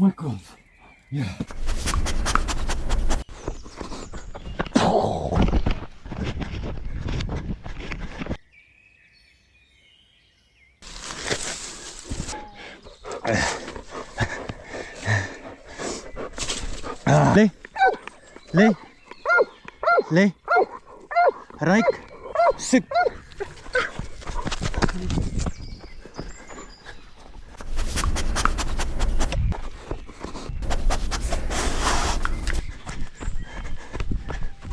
Mooi kont. Ja. Lê. Lê. Lê. Ryk. Soek.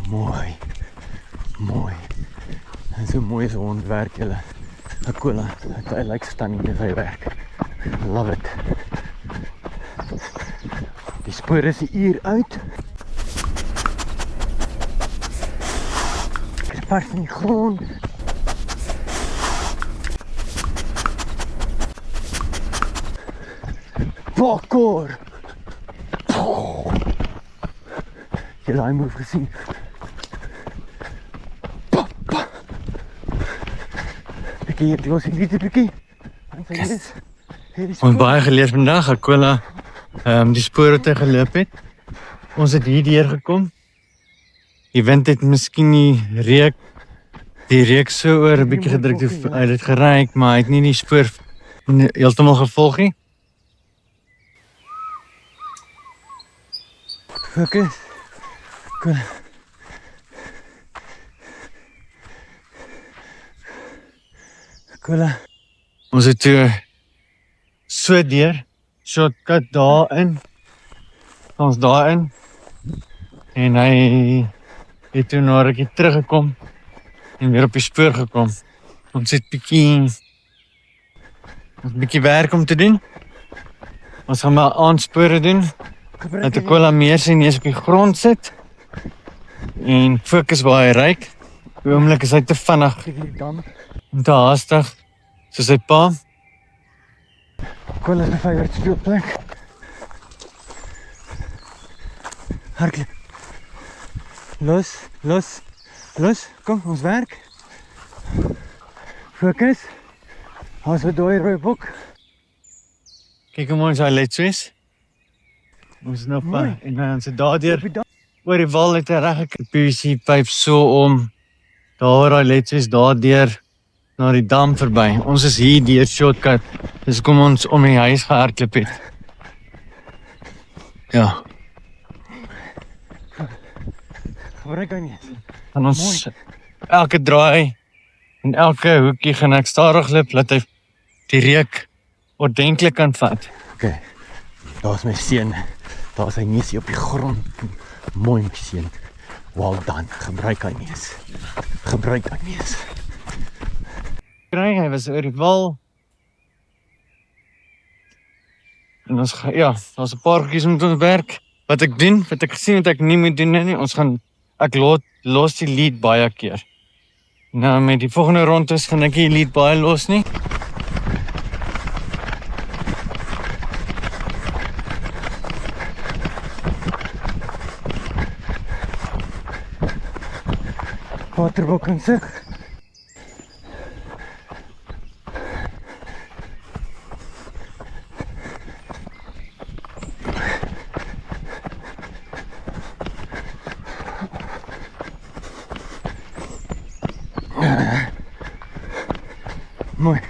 Mooi. Mooi. En so mooi is hond werk julle. Aquila, hy lyk stunning in sy werk. Love it. Die spoor is 'n uur uit. Ek is vars in die grond. Parkour! Julle hy moet gesien. Hier, los die liedje pikkie. Ons baie geleer vandag, Aquila die spore te geloop het. Ons het hier deur gekom. Die wind het miskien die reek so oor 'n bietjie gedruk, hy het geryk, maar hy het nie die spoor heeltemal gevolg nie. Fokus. Aquila. Aquila. Ons het toe so deur, shortcut daarin, ons daarin, en hy het toe na 'n rukkie teruggekom en weer op die spoor gekom. Ons het bietjie werk om te doen. Ons gaan maar aanspore doen, dat Aquila meer sy neus op die grond sit, en fokus waar hy ryk. Op die oomblik is hy te vinnig en te haastig, soos sy pa. Aquila is my favorite speelplek. Hardloop. Los, kom, ons werk. Fokus. Ons het daai rooi bok. Kyk hoe mooi sy let is. Ons is nou van, en ons het daardeur oor die wal het hy reg gekry. PVC pyp so om, daar hy let is, daardeur na die dam verby. Ons is hier deur shortcut, dis kom ons om die huis gehardloop het. Ja. Gebruik hy nie. En ons elke draai en elke hoekie gaan ek stadig loop, laat hy die reuk ordentlik kan vat. Okay, daar is my seun. Daar is hy neusie op die grond. Mooi my seun. Well done. Gebruik hy neus. Gebruik hy neus. Hy was oor die wal. En ons gaan, ja, daar's 'n paar goedjies met ons werk. Wat ek doen, wat ek gesien het ek nie moet doen nie. Ek los die lead baie keer. Nou met die volgende rondes gaan ek die lead baie los nie. Waterbok in sig. Mooi.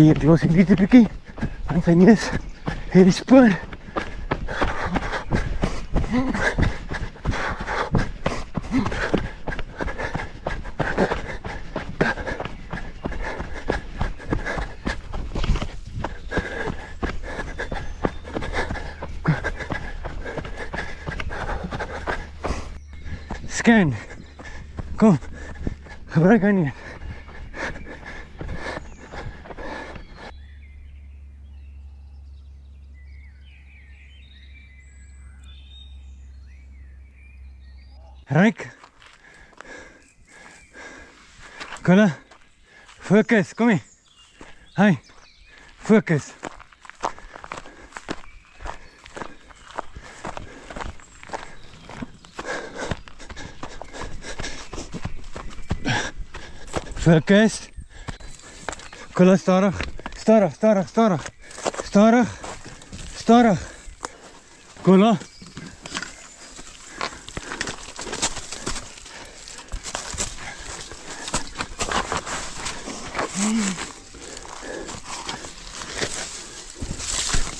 Hier, die los die liedje pikkie. En sy neus. Hier die spoor. Scan. Kom. Gebruik hy nie. Ryk. Aquila. Fokus, kom hier. Hey. Fokus. Focus. Kolla, stadig. Stadig, stadig, stadig. Stadig. Stadig. Kolla.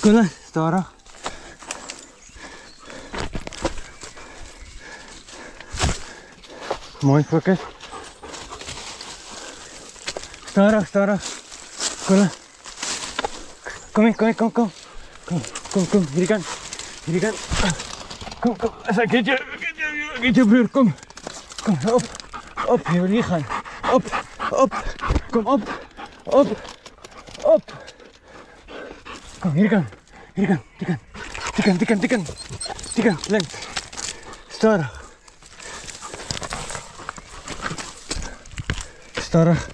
Kolla, stadig. Mooi, focus. Stadig, stadig. Kolla. Kom hier, kom hier, kom, kom. Kom, hierdie kant. Hierdie kant. Kom, as ek het jou broer, kom. Kom, op, jy wil hier gaan. Op, kom op. Kom, hierdie kant. Die kant, links. Stadig. Stadig.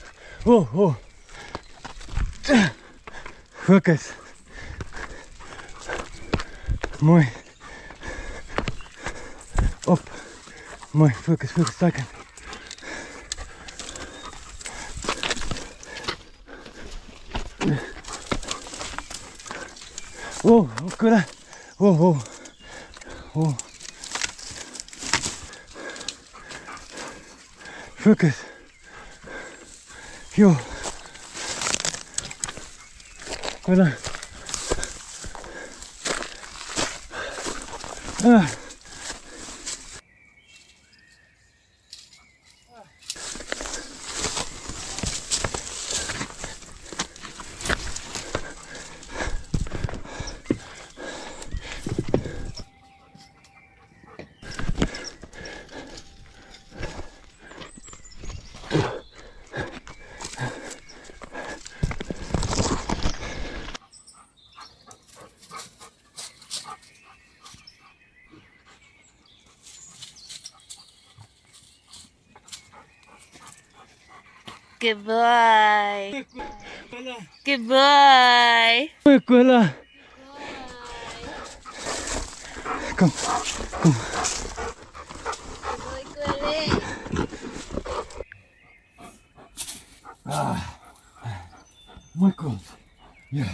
Oh. Focus. Mooi. Op. Mooi, focus, daai kant. Oh, cool. Oh. Focus. Yo. Cool. Goodbye. Goodbye. Cool. Kom. Mooi cool. Ja.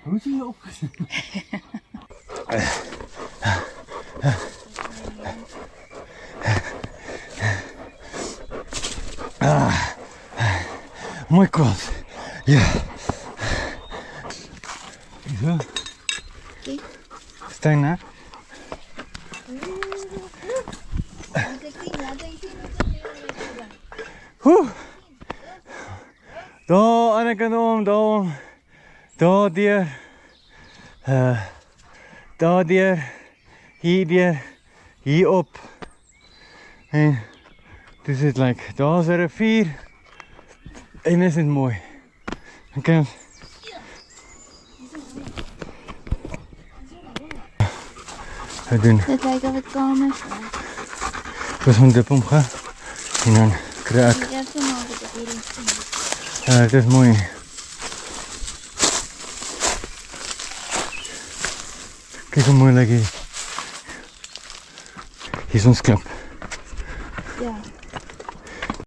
Hoe is jy opgesit? Mooi kwas. Ja. Zo. Stijn, hè? Daar aan de kant om, daar deur. Daar deur. Hier op. En dis dit like, daar's 'n rivier. En is dit mooi. Dan kan we doen. Dit lyk of dit kamer is. Ons moet dip omgaan. En dan kry ek. Ja, so maak dit hierdie. Ja, dit is mooi. Kyk hoe mooi lyk hier. Hier is ons klip.